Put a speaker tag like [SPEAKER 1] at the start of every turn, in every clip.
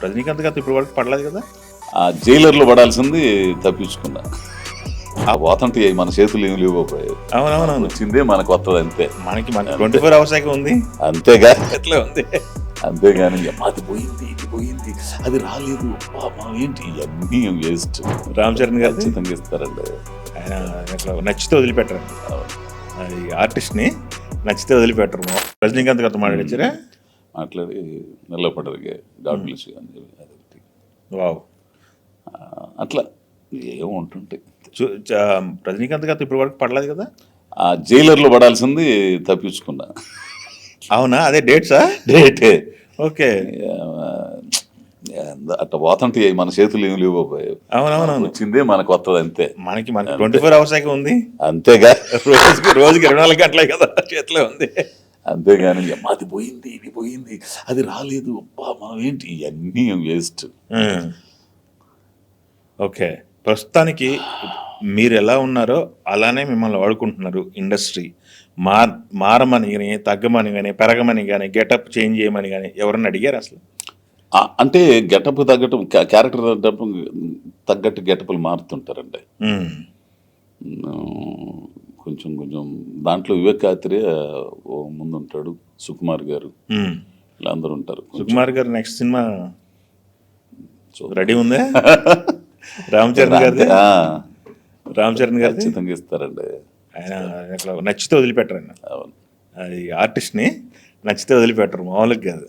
[SPEAKER 1] రజనీకాంత్ గారితో ఇప్పుడు వరకు పడలేదు కదా.
[SPEAKER 2] ఆ జైలర్లో పడాల్సింది తప్పించుకున్నా. ఆ పోతంటే మన చేతులు ఏమి లేకపోయాయి.
[SPEAKER 1] అవునవునవును.
[SPEAKER 2] వచ్చిందే మనకు వస్తుంది అంతే.
[SPEAKER 1] మనకి 24 hours ఉంది
[SPEAKER 2] అంతేగా,
[SPEAKER 1] ఎట్లా ఉంది.
[SPEAKER 2] అంతేగాని అది పోయింది ఇది పోయింది అది రాలేదు మనం ఏంటి ఇవన్నీ వేస్ట్.
[SPEAKER 1] రామ్ చరణ్ గారు
[SPEAKER 2] ఖచ్చితంగా ఇస్తారండి.
[SPEAKER 1] ఆయన అట్లా నచ్చితే వదిలిపెట్టరండి. అది ఆర్టిస్ట్ని నచ్చితే వదిలిపెట్టరు. రజనీకాంత్ గారితో మాట్లాడించారా?
[SPEAKER 2] మాట్లాడి నిలబడరు గాడ్ బ్లెస్ యు అని చెప్పి.
[SPEAKER 1] వావ్.
[SPEAKER 2] అట్లా ఏముంటుంటాయి.
[SPEAKER 1] రజనీకాంత్ గారితో ఇప్పుడు వరకు పడలేదు కదా.
[SPEAKER 2] ఆ జైలర్లో పడాల్సింది తప్పించుకున్నా.
[SPEAKER 1] అవునా, అదే డేట్సా?
[SPEAKER 2] డేటే.
[SPEAKER 1] ఓకే.
[SPEAKER 2] అట్లా పోతంటే మన చేతులు ఏమి లేకపోయాయి.
[SPEAKER 1] అవునవునవును.
[SPEAKER 2] వచ్చిందే మనకు వస్తుంది అంతే.
[SPEAKER 1] మనకి 24 hours ఉంది.
[SPEAKER 2] అంతేగా,
[SPEAKER 1] రోజుకి 24 గంటలే కదా చేతిలో ఉంది.
[SPEAKER 2] అంతేగాని అది పోయింది ఇది పోయింది అది రాలేదు మనం ఏంటి ఇవన్నీ వేస్ట్.
[SPEAKER 1] ఓకే, ప్రస్తుతానికి మీరు ఎలా ఉన్నారో అలానే మిమ్మల్ని వాడుకుంటున్నారు ఇండస్ట్రీ. మారమని కానీ, తగ్గమని కానీ, పెరగమని కానీ, గెటప్ చేంజ్ చేయమని కానీ ఎవరన్నా అడిగారు అసలు?
[SPEAKER 2] అంటే గెటప్ తగ్గట్టు, క్యారెక్టర్ తగ్గట్టు గెటప్లు మారుతుంటారండి. కొంచెం కొంచెం దాంట్లో వివేక్ ఆత్రేయ ముందు ఉంటాడు, సుకుమార్ గారు ఇలా అందరూ ఉంటారు.
[SPEAKER 1] సుకుమార్ గారు నెక్స్ట్ సినిమా రెడీ ఉందా? రామ్ చరణ్ గారి
[SPEAKER 2] ఖచ్చితంగా ఇస్తారండి.
[SPEAKER 1] ఆయన అట్లా నచ్చితే వదిలిపెట్టరండి.
[SPEAKER 2] అవును,
[SPEAKER 1] అది ఆర్టిస్ట్ని నచ్చితే వదిలిపెట్టరు, మామూలుగా కాదు.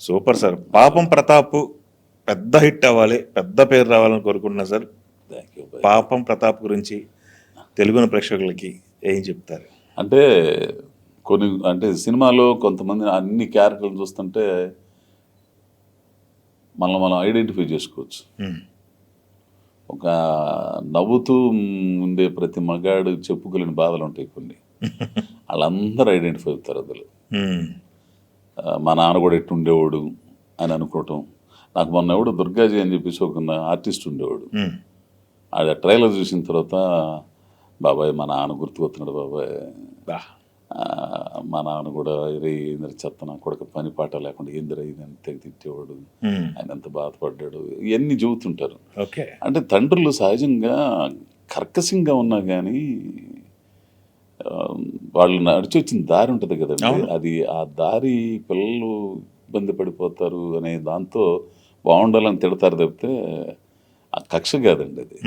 [SPEAKER 1] Super sir. పాపం ప్రతాప్ పెద్ద హిట్ అవ్వాలి, పెద్ద పేరు రావాలని కోరుకుంటున్నా సార్.
[SPEAKER 2] Thank you.
[SPEAKER 1] పాపం ప్రతాప్ గురించి తెలుగు ప్రేక్షకులకి ఏం చెప్తారు?
[SPEAKER 2] అంటే అంటే సినిమాలో కొంతమంది అన్ని క్యారెక్టర్లు చూస్తుంటే మనం ఐడెంటిఫై చేసుకోవచ్చు. ఒక నవ్వుతూ ఉండే ప్రతి మగాడు చెప్పుకోలేని బాధలు ఉంటాయి కొన్ని. వాళ్ళందరూ ఐడెంటిఫై అవుతారు అందులో. మా నాన్న కూడా ఎట్టు ఉండేవాడు అని అనుకోవటం. నాకు మొన్న ఎవడు దుర్గాజీ అని చెప్పేసి ఒక ఆర్టిస్ట్ ఉండేవాడు. అది ట్రైలర్ చూసిన తర్వాత బాబాయ్ మా నాన్న గుర్తుకొస్తున్నాడు బాబాయ్, మా నాన్న కూడా ఏంద్ర చెత్త నా కొడుకు పని పాట లేకుండా ఏందిరా ఇది తెగ తిట్టేవాడు, ఆయన ఎంత బాధపడ్డాడు, ఇవన్నీ చెబుతుంటారు. అంటే తండ్రులు సహజంగా కర్కశంగా ఉన్నా కానీ వాళ్ళు నడిచి వచ్చిన దారి ఉంటుంది కదండి, అది ఆ దారి పిల్లలు ఇబ్బంది పడిపోతారు అనే దాంతో బాగుండాలని తిడతారు తప్పితే ఆ కక్ష కాదండి అది.